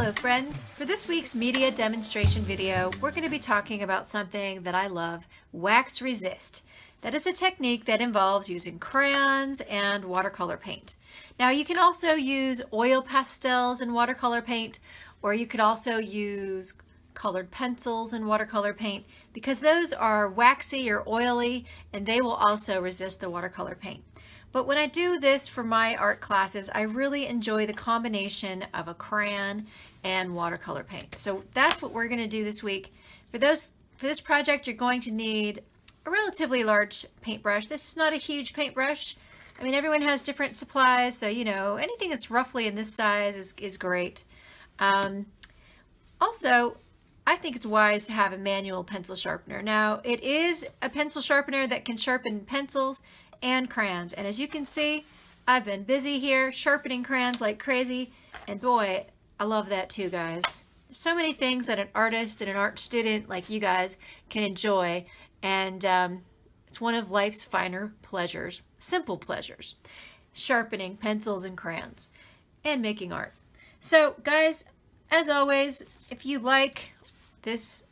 Hello friends! For this week's media demonstration video, we're going to be talking about something that I love, wax resist. That is a technique that involves using crayons and watercolor paint. Now you can also use oil pastels and watercolor paint, or you could also use colored pencils and watercolor paint because those are waxy or oily and they will also resist the watercolor paint. But when I do this for my art classes, I really enjoy the combination of a crayon and watercolor paint. So that's what we're going to do this week. For this project, you're going to need a relatively large paintbrush. This is not a huge paintbrush. I mean, everyone has different supplies, so you know, anything that's roughly in this size is great. Also, I think it's wise to have a manual pencil sharpener. Now, it is a pencil sharpener that can sharpen pencils and crayons, and as you can see, I've been busy here sharpening crayons like crazy, and boy, I love that too, guys. So many things that an artist and an art student like you guys can enjoy, and it's one of life's finer pleasures, simple pleasures, sharpening pencils and crayons and making art. So guys, as always, if you like this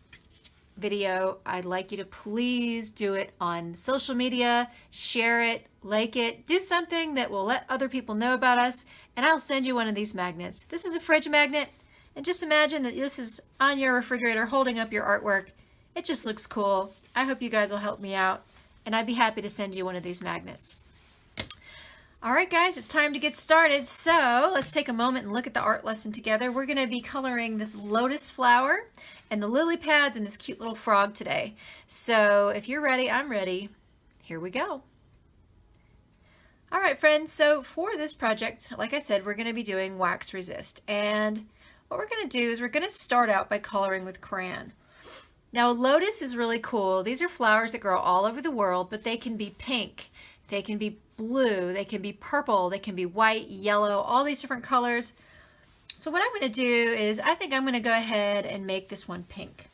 video, I'd like you to please do it on social media, share it, like it, do something that will let other people know about us, and I'll send you one of these magnets. This is a fridge magnet, and just imagine that this is on your refrigerator holding up your artwork. It just looks cool. I hope you guys will help me out, and I'd be happy to send you one of these magnets. Alright guys, it's time to get started. So let's take a moment and look at the art lesson together. We're going to be coloring this lotus flower and the lily pads and this cute little frog today. So if you're ready, I'm ready. Here we go. Alright friends, so for this project, like I said, we're going to be doing wax resist. And what we're going to do is we're going to start out by coloring with crayon. Now lotus is really cool. These are flowers that grow all over the world, but they can be pink, they can be blue, they can be purple, they can be white, yellow, all these different colors. So what I'm going to do is I think I'm going to go ahead and make this one pink.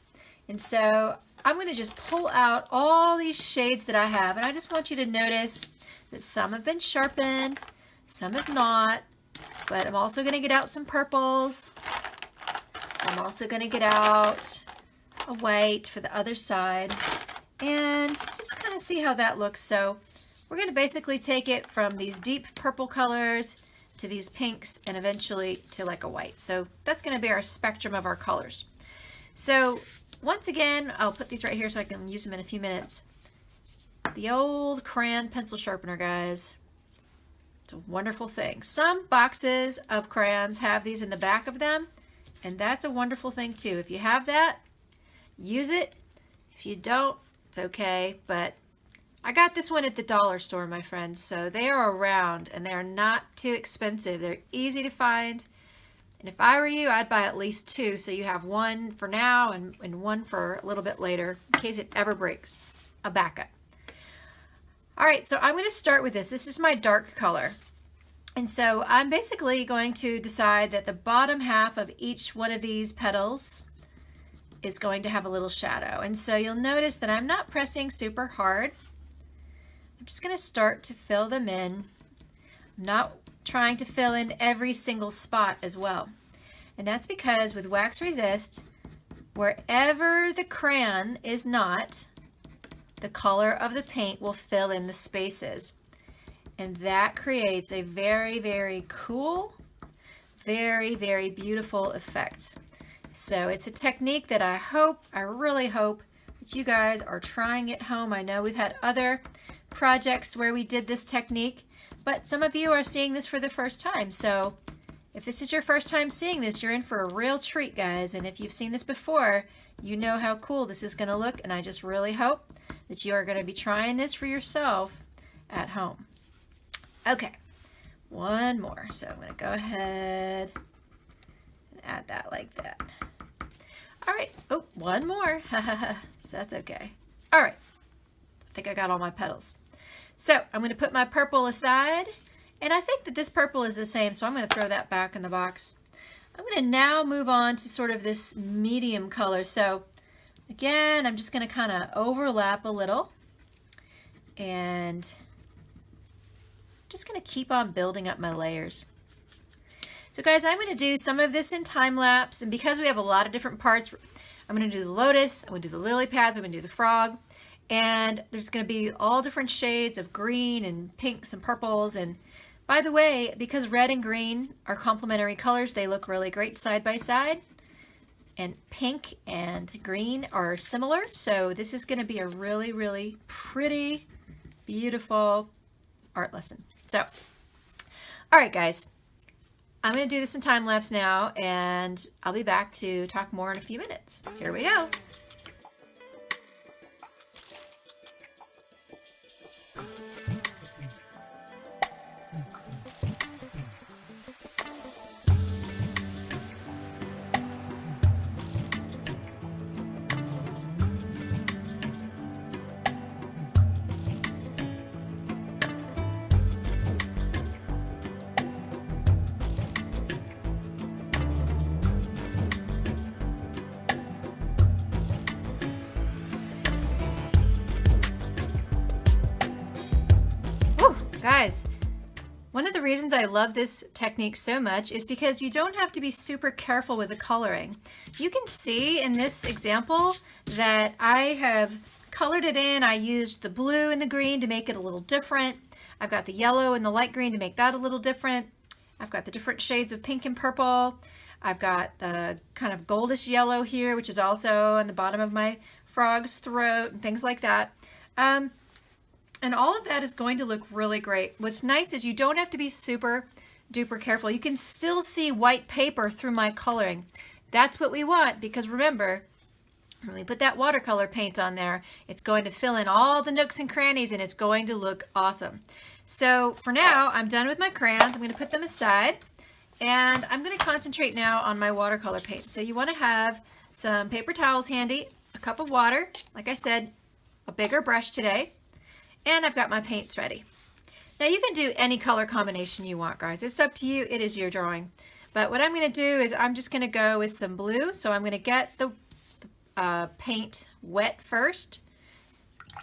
And so I'm going to just pull out all these shades that I have, and I just want you to notice that some have been sharpened, some have not, but I'm also going to get out some purples. I'm also going to get out a white for the other side and just kind of see how that looks. So we're going to basically take it from these deep purple colors to these pinks and eventually to like a white. So that's going to be our spectrum of our colors. So once again, I'll put these right here so I can use them in a few minutes. The old crayon pencil sharpener, guys. It's a wonderful thing. Some boxes of crayons have these in the back of them, and that's a wonderful thing too. If you have that, use it. If you don't, it's okay, but I got this one at the dollar store, my friends, so they are around and they are not too expensive. They're easy to find, and if I were you, I'd buy at least two so you have one for now and one for a little bit later in case it ever breaks. A backup. Alright, so I'm going to start with this. This is my dark color, and so I'm basically going to decide that the bottom half of each one of these petals is going to have a little shadow, and so you'll notice that I'm not pressing super hard. I'm just going to start to fill them in. I'm not trying to fill in every single spot as well. And that's because with wax resist, wherever the crayon is not, the color of the paint will fill in the spaces. And that creates a very, very cool, very, very beautiful effect. So it's a technique that I really hope that you guys are trying at home. I know we've had other projects where we did this technique, but some of you are seeing this for the first time. So if this is your first time seeing this, you're in for a real treat, guys. And if you've seen this before, you know how cool this is going to look, and I just really hope that you are going to be trying this for yourself at home. Okay, one more. So I'm going to go ahead and add that like that. All right. Oh, one more. So that's okay. All right. I think I got all my petals. So I'm going to put my purple aside, and I think that this purple is the same, so I'm going to throw that back in the box. I'm going to now move on to sort of this medium color. So again, I'm just going to kind of overlap a little, and just going to keep on building up my layers. So guys, I'm going to do some of this in time lapse, and because we have a lot of different parts, I'm going to do the lotus, I'm going to do the lily pads, I'm going to do the frog, and there's going to be all different shades of green and pinks and purples. And by the way, because red and green are complementary colors, they look really great side by side. And pink and green are similar, so this is going to be a really, really pretty, beautiful art lesson. So, all right, guys, I'm going to do this in time lapse now, and I'll be back to talk more in a few minutes. Here we go. Guys, one of the reasons I love this technique so much is because you don't have to be super careful with the coloring. You can see in this example that I have colored it in. I used the blue and the green to make it a little different. I've got the yellow and the light green to make that a little different. I've got the different shades of pink and purple. I've got the kind of goldish yellow here, which is also on the bottom of my frog's throat and things like that. And all of that is going to look really great. What's nice is you don't have to be super duper careful. You can still see white paper through my coloring. That's what we want, because remember, when we put that watercolor paint on there, it's going to fill in all the nooks and crannies, and it's going to look awesome. So for now, I'm done with my crayons. I'm going to put them aside, and I'm going to concentrate now on my watercolor paint. So you want to have some paper towels handy, a cup of water, like I said, a bigger brush today, and I've got my paints ready. Now you can do any color combination you want, guys. It's up to you. It is your drawing. But what I'm going to do is I'm just going to go with some blue. So I'm going to get the paint wet first.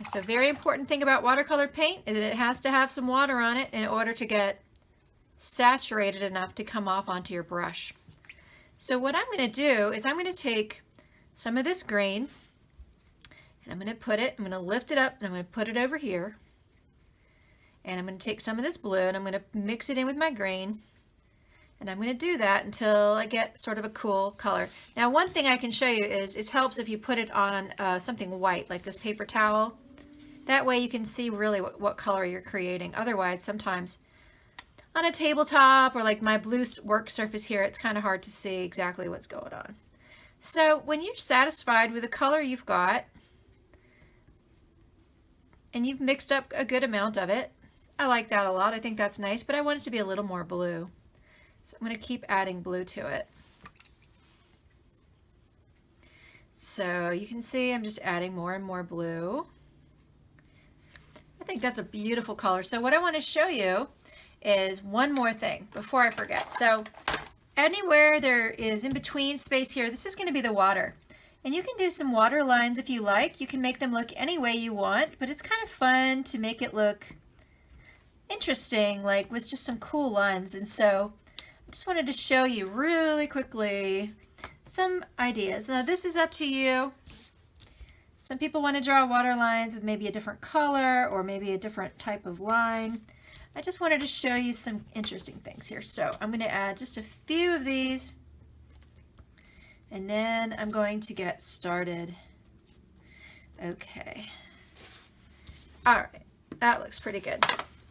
It's a very important thing about watercolor paint is that it has to have some water on it in order to get saturated enough to come off onto your brush. So what I'm going to do is I'm going to take some of this green, and I'm going to lift it up, and I'm going to put it over here. And I'm going to take some of this blue, and I'm going to mix it in with my green. And I'm going to do that until I get sort of a cool color. Now, one thing I can show you is it helps if you put it on something white, like this paper towel. That way you can see really what color you're creating. Otherwise, sometimes on a tabletop or like my blue work surface here, it's kind of hard to see exactly what's going on. So when you're satisfied with the color you've got, and you've mixed up a good amount of it, I like that a lot. I think that's nice, but I want it to be a little more blue. So I'm going to keep adding blue to it. So you can see I'm just adding more and more blue. I think that's a beautiful color. So what I want to show you is one more thing before I forget. So anywhere there is in between space here, this is going to be the water. And you can do some water lines if you like. You can make them look any way you want, but it's kind of fun to make it look interesting, like with just some cool lines. And so I just wanted to show you really quickly some ideas. Now this is up to you. Some people want to draw water lines with maybe a different color or maybe a different type of line. I just wanted to show you some interesting things here. So I'm going to add just a few of these. And then I'm going to get started. Okay. All right, that looks pretty good.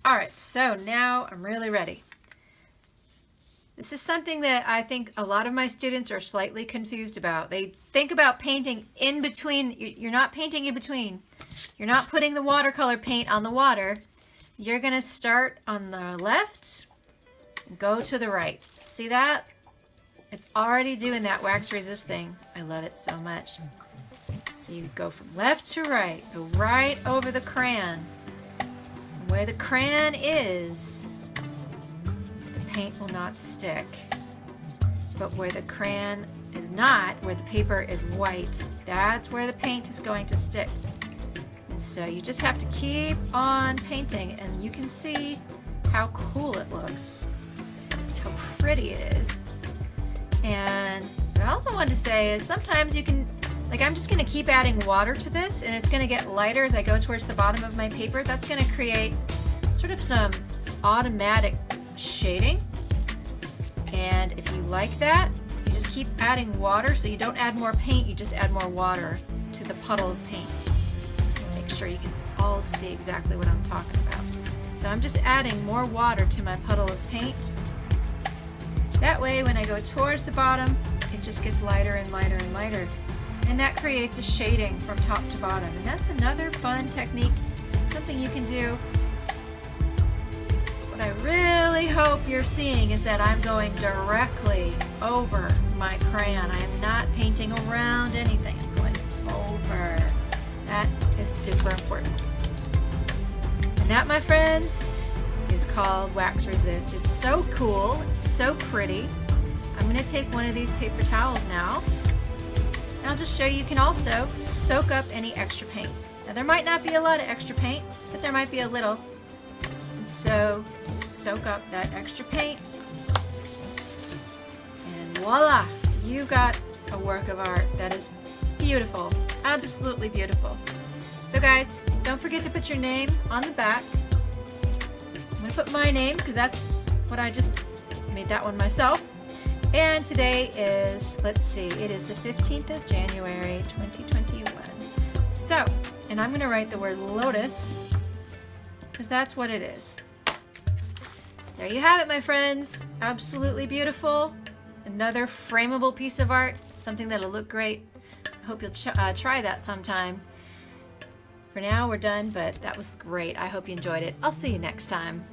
All right, so now I'm really ready. This is something that I think a lot of my students are slightly confused about. They think about painting in between. You're not painting in between. You're not putting the watercolor paint on the water. You're going to start on the left and go to the right. See that? It's already doing that wax resist thing. I love it so much. So you go from left to right, go right over the crayon. And where the crayon is, the paint will not stick. But where the crayon is not, where the paper is white, that's where the paint is going to stick. And so you just have to keep on painting, and you can see how cool it looks. How pretty it is. And what I also wanted to say is sometimes you can, like I'm just gonna keep adding water to this and it's gonna get lighter as I go towards the bottom of my paper. That's gonna create sort of some automatic shading. And if you like that, you just keep adding water, so you don't add more paint, you just add more water to the puddle of paint. Make sure you can all see exactly what I'm talking about. So I'm just adding more water to my puddle of paint. That way when I go towards the bottom, it just gets lighter and lighter and lighter. And that creates a shading from top to bottom. And that's another fun technique, something you can do. What I really hope you're seeing is that I'm going directly over my crayon. I am not painting around anything. I'm going over. That is super important. And that, my friends, is called Wax Resist. It's so cool. It's so pretty. I'm going to take one of these paper towels now, and I'll just show you can also soak up any extra paint. Now there might not be a lot of extra paint, but there might be a little. And so soak up that extra paint, and voila, you got a work of art that is beautiful, absolutely beautiful. So guys, don't forget to put your name on the back. I'm going to put my name because that's what I just made that one myself. And today is, let's see, it is the 15th of January 2021. So, and I'm going to write the word Lotus because that's what it is. There you have it, my friends. Absolutely beautiful. Another frameable piece of art, something that'll look great. I hope you'll try that sometime. For now, we're done, but that was great. I hope you enjoyed it. I'll see you next time.